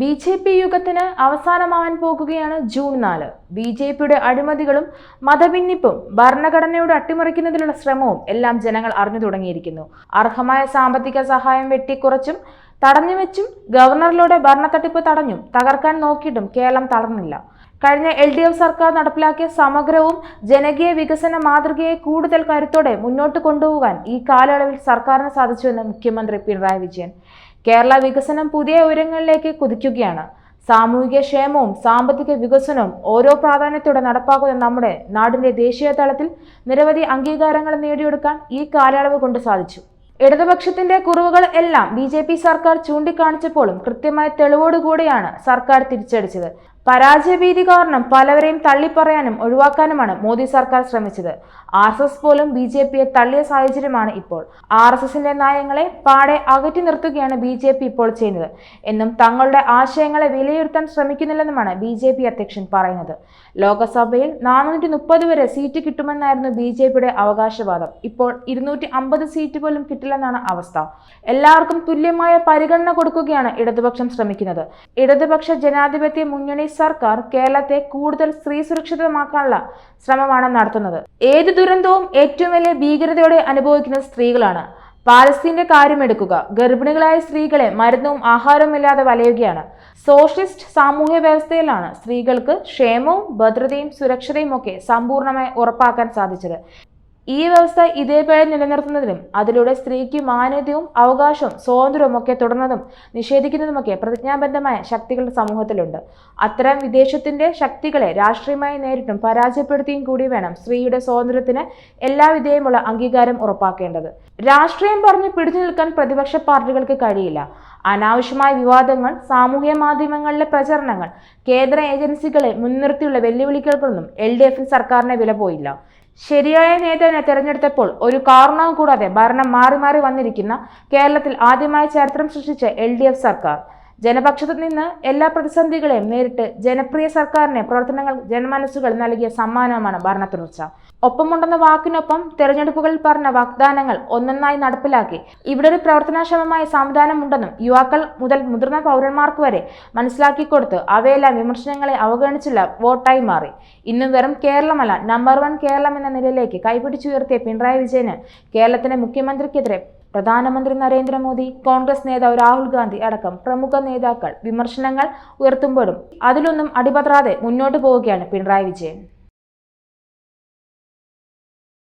BJP യുഗത്തിന് അവസാനമാവാൻ പോകുകയാണ് June 4. BJPയുടെ അഴിമതികളും മതഭിന്നിപ്പും ഭരണഘടനയോട് അട്ടിമറിക്കുന്നതിനുള്ള ശ്രമവും എല്ലാം ജനങ്ങൾ അറിഞ്ഞു തുടങ്ങിയിരിക്കുന്നു. അർഹമായ സാമ്പത്തിക സഹായം വെട്ടിക്കുറച്ചും തടഞ്ഞുവെച്ചും ഗവർണറിലൂടെ ഭരണത്തട്ടിപ്പ് തടഞ്ഞും തകർക്കാൻ നോക്കിയിട്ടും കേരളം തളർന്നില്ല. കഴിഞ്ഞ LDF സർക്കാർ നടപ്പിലാക്കിയ സമഗ്രവും ജനകീയ വികസന മാതൃകയെ കൂടുതൽ കരുത്തോടെ മുന്നോട്ട് കൊണ്ടുപോകാൻ ഈ കാലയളവിൽ സർക്കാരിന് സാധിച്ചുവെന്ന് മുഖ്യമന്ത്രി പിണറായി വിജയൻ. കേരള വികസനം പുതിയ ഉയരങ്ങളിലേക്ക് കുതിക്കുകയാണ്. സാമൂഹിക ക്ഷേമവും സാമ്പത്തിക വികസനവും ഓരോ പ്രാധാന്യത്തോടെ നടപ്പാക്കുന്ന നമ്മുടെ നാടിന്റെ ദേശീയ തലത്തിൽ നിരവധി അംഗീകാരങ്ങൾ നേടിയെടുക്കാൻ ഈ കാലയളവ് കൊണ്ട് സാധിച്ചു. ഇടതുപക്ഷത്തിന്റെ കുറവുകൾ എല്ലാം BJP സർക്കാർ ചൂണ്ടിക്കാണിച്ചപ്പോഴും കൃത്യമായ തെളിവോടുകൂടിയാണ് സർക്കാർ തിരിച്ചടിച്ചത്. പരാജയഭീതി കാരണം പലവരെയും തള്ളിപ്പറയാനും ഒഴിവാക്കാനുമാണ് മോദി സർക്കാർ ശ്രമിച്ചത്. RSS പോലും BJPയെ തള്ളിയ സാഹചര്യമാണ് ഇപ്പോൾ. RSSന്റെ നയങ്ങളെ പാടെ അകറ്റി നിർത്തുകയാണ് BJP ഇപ്പോൾ ചെയ്യുന്നത് എന്നും തങ്ങളുടെ ആശയങ്ങളെ വിലയിരുത്താൻ ശ്രമിക്കുന്നില്ലെന്നുമാണ് BJP അധ്യക്ഷൻ പറയുന്നത്. ലോക്സഭയിൽ 430 വരെ സീറ്റ് കിട്ടുമെന്നായിരുന്നു BJPയുടെ അവകാശവാദം. ഇപ്പോൾ 250 സീറ്റ് പോലും കിട്ടില്ലെന്നാണ് അവസ്ഥ. എല്ലാവർക്കും തുല്യമായ പരിഗണന കൊടുക്കുകയാണ് ഇടതുപക്ഷം ശ്രമിക്കുന്നത്. ഇടതുപക്ഷ ജനാധിപത്യ മുന്നണി സർക്കാർ കേരളത്തെ കൂടുതൽ സ്ത്രീ സുരക്ഷിതമാക്കാനുള്ള ശ്രമമാണ് നടത്തുന്നത്. ഏത് ദുരന്തവും ഏറ്റവും വലിയ ഭീകരതയോടെ അനുഭവിക്കുന്നത് സ്ത്രീകളാണ്. പാലസ്തീന്റെ കാര്യമെടുക്കുക. ഗർഭിണികളായ സ്ത്രീകളെ മരുന്നും ആഹാരവും ഇല്ലാതെ വലയുകയാണ്. സോഷ്യലിസ്റ്റ് സാമൂഹ്യ വ്യവസ്ഥയിലാണ് സ്ത്രീകൾക്ക് ക്ഷേമവും ഭദ്രതയും സുരക്ഷതയും ഒക്കെ സമ്പൂർണ്ണമായി ഉറപ്പാക്കാൻ സാധിച്ചത്. ഈ വ്യവസ്ഥ ഇതേപോലെ നിലനിർത്തുന്നതിനും അതിലൂടെ സ്ത്രീക്ക് മാന്യതയും അവകാശവും സ്വാതന്ത്ര്യവും ഒക്കെ തുടർന്നതും നിഷേധിക്കുന്നതുമൊക്കെ പ്രതിജ്ഞാബദ്ധമായ ശക്തികൾ സമൂഹത്തിലുണ്ട്. അത്തരം വിദേശത്തിന്റെ ശക്തികളെ രാഷ്ട്രീയമായി നേരിട്ടും പരാജയപ്പെടുത്തിയും കൂടി വേണം സ്ത്രീയുടെ സ്വാതന്ത്ര്യത്തിന് എല്ലാവിധേയമുള്ള അംഗീകാരം ഉറപ്പാക്കേണ്ടത്. രാഷ്ട്രീയം പറഞ്ഞ് പിടിച്ചു നിൽക്കാൻ പ്രതിപക്ഷ പാർട്ടികൾക്ക് കഴിയില്ല. അനാവശ്യമായ വിവാദങ്ങൾ, സാമൂഹ്യ മാധ്യമങ്ങളിലെ പ്രചരണങ്ങൾ, കേന്ദ്ര ഏജൻസികളെ മുൻനിർത്തിയുള്ള വെല്ലുവിളികൾക്കൊന്നും LDF സർക്കാരിനെ വില പോയില്ല. ശരിയായ നേതാവിനെ തെരഞ്ഞെടുത്തപ്പോൾ ഒരു കാരണവും കൂടാതെ ഭരണം മാറി മാറി വന്നിരിക്കുന്ന കേരളത്തിൽ ആദ്യമായി ചരിത്രം സൃഷ്ടിച്ച LDF സർക്കാർ ജനപക്ഷത്തു നിന്ന് എല്ലാ പ്രതിസന്ധികളെയും നേരിട്ട് ജനപ്രിയ സർക്കാരിനെ പ്രവർത്തനങ്ങൾ ജനമനസ്സുകൾ നൽകിയ സമ്മാനമാണ് ഭരണ തുടർച്ച. ഒപ്പമുണ്ടെന്ന വാക്കിനൊപ്പം തെരഞ്ഞെടുപ്പുകളിൽ പറഞ്ഞ വാഗ്ദാനങ്ങൾ ഒന്നൊന്നായി നടപ്പിലാക്കി ഇവിടെ ഒരു പ്രവർത്തനക്ഷമമായ സംവിധാനമുണ്ടെന്നും യുവാക്കൾ മുതൽ മുതിർന്ന പൗരന്മാർക്ക് വരെ മനസ്സിലാക്കി കൊടുത്ത് അവയെല്ലാം വിമർശനങ്ങളെ അവഗണിച്ചുള്ള വോട്ടായി മാറി. ഇന്നും വെറും കേരളമല്ല, നമ്പർ 1 കേരളം എന്ന നിലയിലേക്ക് കൈപിടിച്ചുയർത്തിയ പിണറായി വിജയന് കേരളത്തിന്റെ മുഖ്യമന്ത്രിക്കെതിരെ പ്രധാനമന്ത്രി നരേന്ദ്രമോദി, കോൺഗ്രസ് നേതാവ് രാഹുൽ ഗാന്ധി അടക്കം പ്രമുഖ നേതാക്കൾ വിമർശനങ്ങൾ ഉയർത്തുമ്പോഴും അതിലൊന്നും അടിപതറാതെ മുന്നോട്ട് പോവുകയാണ് പിണറായി വിജയൻ.